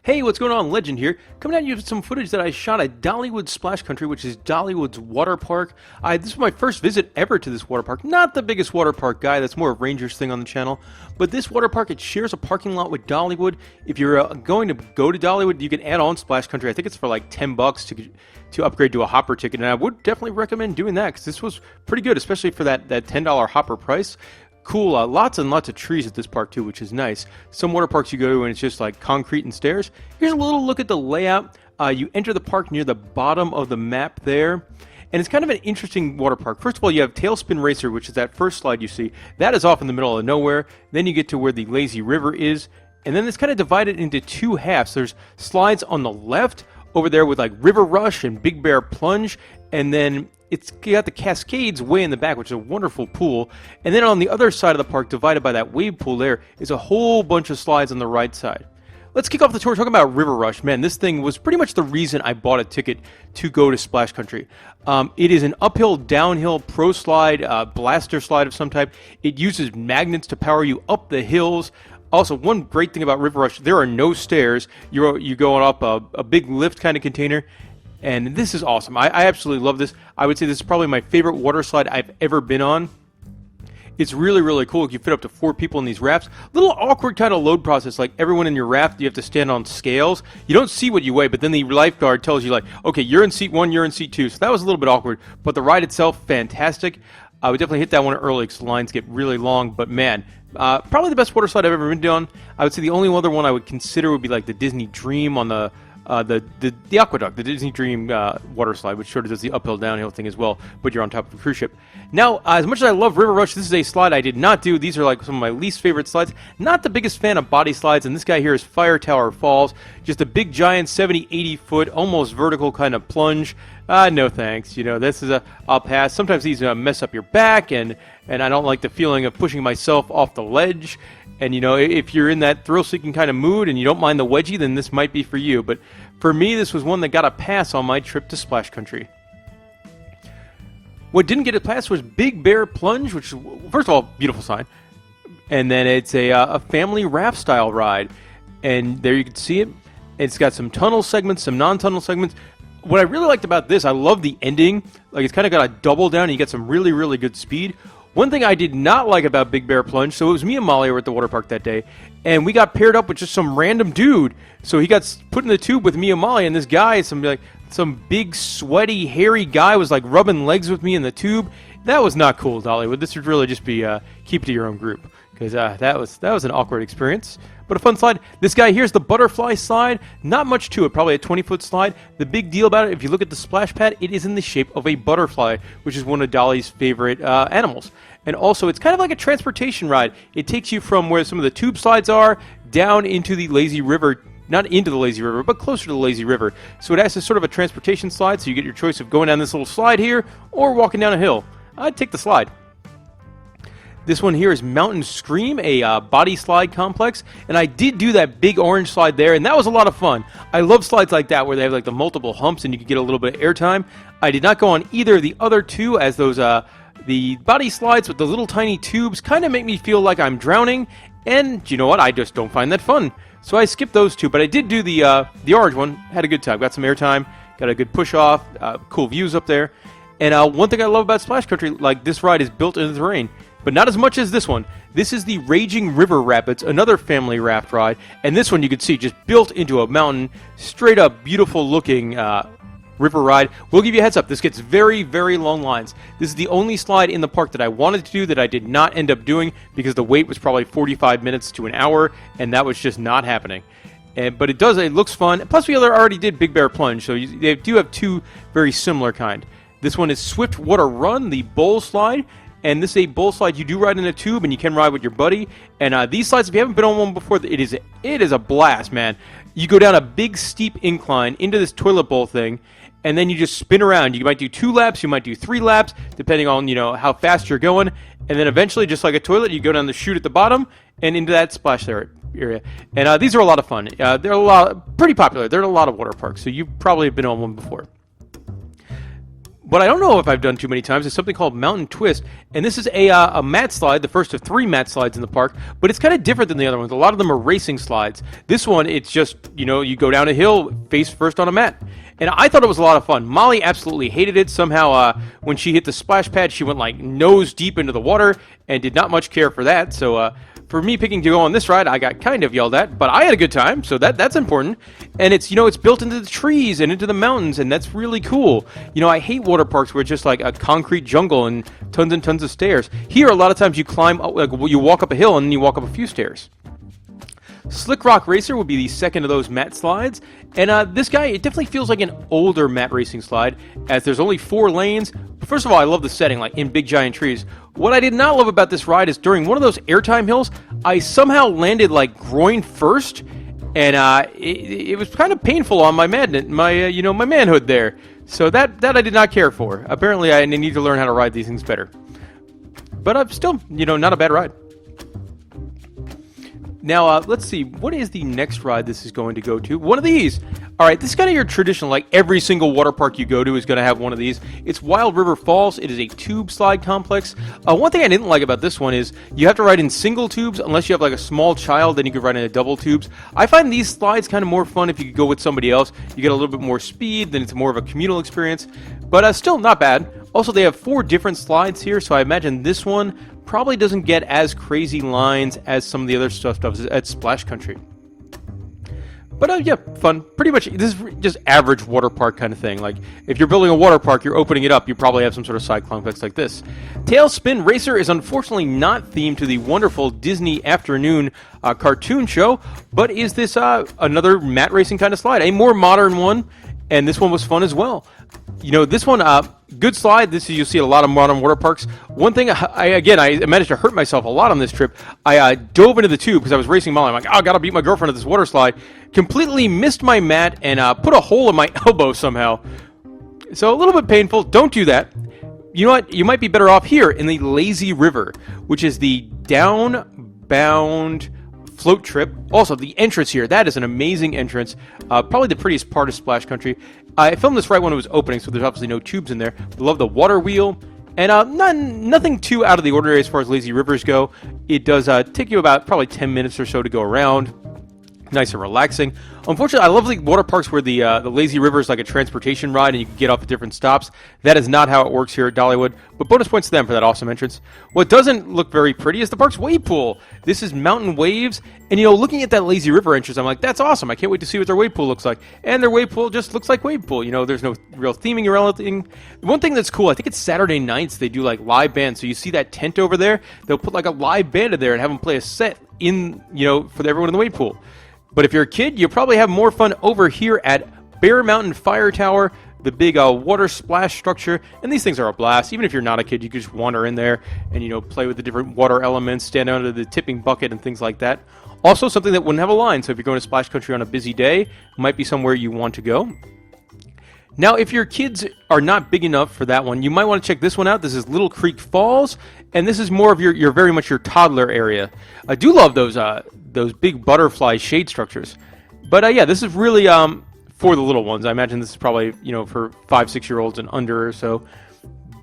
Hey, what's going on? Legend here, coming at you with some footage that I shot at Dollywood Splash Country, which is Dollywood's water park. This is my first visit ever to this water park. Not the biggest water park guy, that's more a Rangers thing on the channel. But this water park, it shares a parking lot with Dollywood. If you're going to go to Dollywood, you can add on Splash Country. I think it's for like 10 bucks to upgrade to a hopper ticket, and I would definitely recommend doing that because this was pretty good, especially for that $10 hopper price. Cool, lots and lots of trees at this park too, which is nice. Some water parks you go to and it's just like concrete and stairs. Here's a little look at the layout. You enter the park near the bottom of the map there. And it's kind of an interesting water park. First of all, you have Tailspin Racer, which is that first slide you see. That is off in the middle of nowhere. Then you get to where the lazy river is. And then it's kind of divided into two halves. There's slides on the left over there with like RiverRush and Big Bear Plunge. And then it's got the Cascades way in the back, which is a wonderful pool. And then on the other side of the park, divided by that wave pool there, is a whole bunch of slides on the right side. Let's kick off the tour talking about RiverRush. Man, this thing was pretty much the reason I bought a ticket to go to Splash Country. It is an uphill, downhill pro slide, blaster slide of some type. It uses magnets to power you up the hills. Also, one great thing about RiverRush, there are no stairs. You're going up a big lift kind of container. And this is awesome. I absolutely love this. I would say this is probably my favorite water slide I've ever been on. It's really, really cool. You fit up to 4 people in these rafts. Little awkward kind of load process. Like everyone in your raft, you have to stand on scales. You don't see what you weigh, but then the lifeguard tells you like, okay, you're in seat 1, you're in seat 2. So that was a little bit awkward. But the ride itself, fantastic. I would definitely hit that one early because the lines get really long. But man, probably the best water slide I've ever been on. I would say the only other one I would consider would be like the Disney Dream on the Aqueduct, the Disney Dream water slide, which sort of does the uphill downhill thing as well, but you're on top of a cruise ship. Now, as much as I love RiverRush, this is a slide I did not do. These are like some of my least favorite slides. Not the biggest fan of body slides, and this guy here is Fire Tower Falls. Just a big giant 70, 80 foot, almost vertical kind of plunge. No thanks. You know, this is I'll pass. Sometimes these mess up your back, and I don't like the feeling of pushing myself off the ledge. And, you know, if you're in that thrill-seeking kind of mood and you don't mind the wedgie, then this might be for you. But for me, this was one that got a pass on my trip to Splash Country. What didn't get a pass was Big Bear Plunge, which is, first of all, beautiful sign. And then it's a family raft-style ride. And there you can see it. It's got some tunnel segments, some non-tunnel segments. What I really liked about this, I love the ending. Like, it's kind of got a double down, and you get some really, really good speed. One thing I did not like about Big Bear Plunge, so it was me and Molly were at the water park that day, and we got paired up with just some random dude. So he got put in the tube with me and Molly, and this guy, some big, sweaty, hairy guy was like rubbing legs with me in the tube. That was not cool, Dollywood. This would really just be keep it to your own group, because that was an awkward experience. But a fun slide. This guy here's the butterfly slide. Not much to it, probably a 20-foot slide. The big deal about it, if you look at the splash pad, it is in the shape of a butterfly, which is one of Dolly's favorite animals. And also, it's kind of like a transportation ride. It takes you from where some of the tube slides are down into the lazy river. Not into the lazy river, but closer to the lazy river. So it acts as sort of a transportation slide, so you get your choice of going down this little slide here or walking down a hill. I'd take the slide. This one here is Mountain Scream, a body slide complex, and I did do that big orange slide there, and that was a lot of fun. I love slides like that where they have like the multiple humps and you can get a little bit of airtime. I did not go on either of the other two, as those the body slides with the little tiny tubes kind of make me feel like I'm drowning, and you know what? I just don't find that fun. So I skipped those two, but I did do the orange one. Had a good time. Got some airtime. Got a good push off. Cool views up there. And one thing I love about Splash Country, like this ride is built into the terrain. But not as much as this one. This is the Raging River Rapids, another family raft ride. And this one you can see just built into a mountain, straight up beautiful looking river ride. We'll give you a heads up. This gets very, very long lines. This is the only slide in the park that I wanted to do that I did not end up doing because the wait was probably 45 minutes to an hour, and that was just not happening. But it looks fun. Plus we already did Big Bear Plunge, so they do have two very similar kind. This one is Swiftwater Run, the bowl slide. And this is a bowl slide you do ride in a tube, and you can ride with your buddy. And these slides, if you haven't been on one before, it is a blast, man. You go down a big, steep incline into this toilet bowl thing, and then you just spin around. You might do 2 laps, you might do 3 laps, depending on how fast you're going. And then eventually, just like a toilet, you go down the chute at the bottom and into that splash area. And these are a lot of fun. They're pretty popular. They're in a lot of water parks, so you probably have been on one before. What I don't know if I've done too many times is something called Mountain Twist, and this is a mat slide, the first of 3 mat slides in the park, but it's kind of different than the other ones. A lot of them are racing slides. This one, it's just, you go down a hill face first on a mat. And I thought it was a lot of fun. Molly absolutely hated it. Somehow, when she hit the splash pad, she went like nose deep into the water and did not much care for that. So, for me picking to go on this ride, I got kind of yelled at, but I had a good time, so that's important. And it's, it's built into the trees and into the mountains, and that's really cool. I hate water parks where it's just like a concrete jungle and tons of stairs. Here, a lot of times you climb, like you walk up a hill and then you walk up a few stairs. Slick Rock Racer would be the second of those mat slides, and this guy, it definitely feels like an older mat racing slide, as there's only 4 lanes. First of all, I love the setting, like in big giant trees. What I did not love about this ride is during one of those airtime hills, I somehow landed like groin first, and it was kind of painful on my my manhood there. So that I did not care for. Apparently, I need to learn how to ride these things better. But I'm still, not a bad ride. Now, let's see. What is the next ride this is going to go to? One of these. All right, this is kind of your traditional, like every single water park you go to is going to have one of these. It's Wild River Falls. It is a tube slide complex. One thing I didn't like about this one is you have to ride in single tubes unless you have like a small child, then you could ride in a double tubes. I find these slides kind of more fun if you could go with somebody else. You get a little bit more speed, then it's more of a communal experience, but still not bad. Also, they have 4 different slides here, so I imagine this one probably doesn't get as crazy lines as some of the other stuff does at Splash Country. But yeah, fun. Pretty much, this is just average water park kind of thing. Like, if you're building a water park, you're opening it up, you probably have some sort of side complex like this. Tailspin Racer is unfortunately not themed to the wonderful Disney afternoon cartoon show, but is this another mat racing kind of slide, a more modern one, and this one was fun as well. This one, good slide. This is, you'll see a lot of modern water parks. One thing, I managed to hurt myself a lot on this trip. I dove into the tube because I was racing Molly. I'm like, I gotta beat my girlfriend at this water slide. Completely missed my mat and put a hole in my elbow somehow. So a little bit painful. Don't do that. You know what? You might be better off here in the Lazy River, which is the downbound float trip. Also, the entrance here, that is an amazing entrance. Probably the prettiest part of Splash Country. I filmed this right when it was opening, so there's obviously no tubes in there. I love the water wheel. And nothing too out of the ordinary as far as lazy rivers go. It does take you about probably 10 minutes or so to go around. Nice and relaxing. Unfortunately, I love the water parks where the lazy river is like a transportation ride and you can get off at different stops. That is not how it works here at Dollywood, but bonus points to them for that awesome entrance. What doesn't look very pretty is the park's wave pool. This is mountain waves, and looking at that lazy river entrance, I'm like, that's awesome. I can't wait to see what their wave pool looks like. And their wave pool just looks like wave pool. There's no real theming or anything. One thing that's cool, I think it's Saturday nights, they do like live bands. So you see that tent over there, they'll put like a live band in there and have them play a set in, for everyone in the wave pool. But if you're a kid, you'll probably have more fun over here at Bear Mountain Fire Tower, the big water splash structure. And these things are a blast. Even if you're not a kid, you can just wander in there and, play with the different water elements, stand under the tipping bucket and things like that. Also, something that wouldn't have a line. So if you're going to Splash Country on a busy day, might be somewhere you want to go. Now, if your kids are not big enough for that one, you might want to check this one out. This is Little Creek Falls, and this is more of your very much your toddler area. I do love those big butterfly shade structures. But yeah, this is really for the little ones. I imagine this is probably, for 5-6-year-olds and under or so.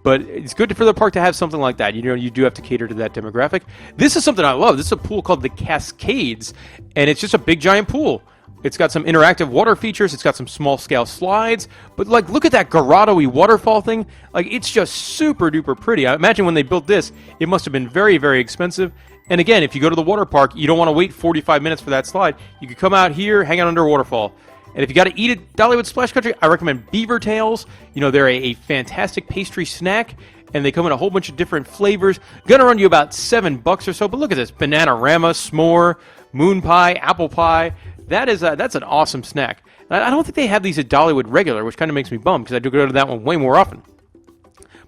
But it's good for the park to have something like that. You do have to cater to that demographic. This is something I love. This is a pool called the Cascades, and it's just a big giant pool. It's got some interactive water features. It's got some small-scale slides. But, look at that grotto-y waterfall thing. It's just super-duper pretty. I imagine when they built this, it must have been very, very expensive. And again, if you go to the water park, you don't want to wait 45 minutes for that slide. You could come out here, hang out under a waterfall. And if you got to eat at Dollywood Splash Country, I recommend Beaver Tails. They're a fantastic pastry snack, and they come in a whole bunch of different flavors. Gonna run you about $7 or so. But look at this: Bananarama, s'more, moon pie, apple pie. That's an awesome snack. And I don't think they have these at Dollywood regular, which kind of makes me bummed because I do go to that one way more often.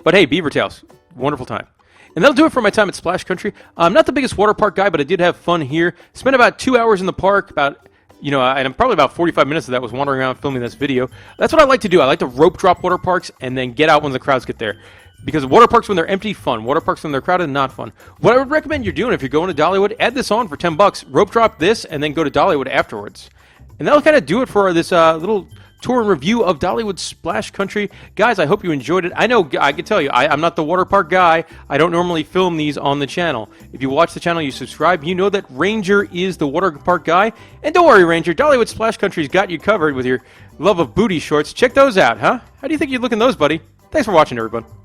But hey, Beaver Tails, wonderful time. And that'll do it for my time at Splash Country. I'm not the biggest water park guy, but I did have fun here. Spent about 2 hours in the park, and probably about 45 minutes of that was wandering around filming this video. That's what I like to do. I like to rope drop water parks and then get out when the crowds get there. Because water parks when they're empty, fun. Water parks when they're crowded, not fun. What I would recommend you're doing if you're going to Dollywood, add this on for $10. Rope drop this, and then go to Dollywood afterwards. And that'll kind of do it for this little tour and review of Dollywood Splash Country. Guys, I hope you enjoyed it. I know, I can tell you, I'm not the water park guy. I don't normally film these on the channel. If you watch the channel, you subscribe, you know that Ranger is the water park guy. And don't worry, Ranger, Dollywood Splash Country's got you covered with your love of booty shorts. Check those out, huh? How do you think you're looking those, buddy? Thanks for watching, everyone.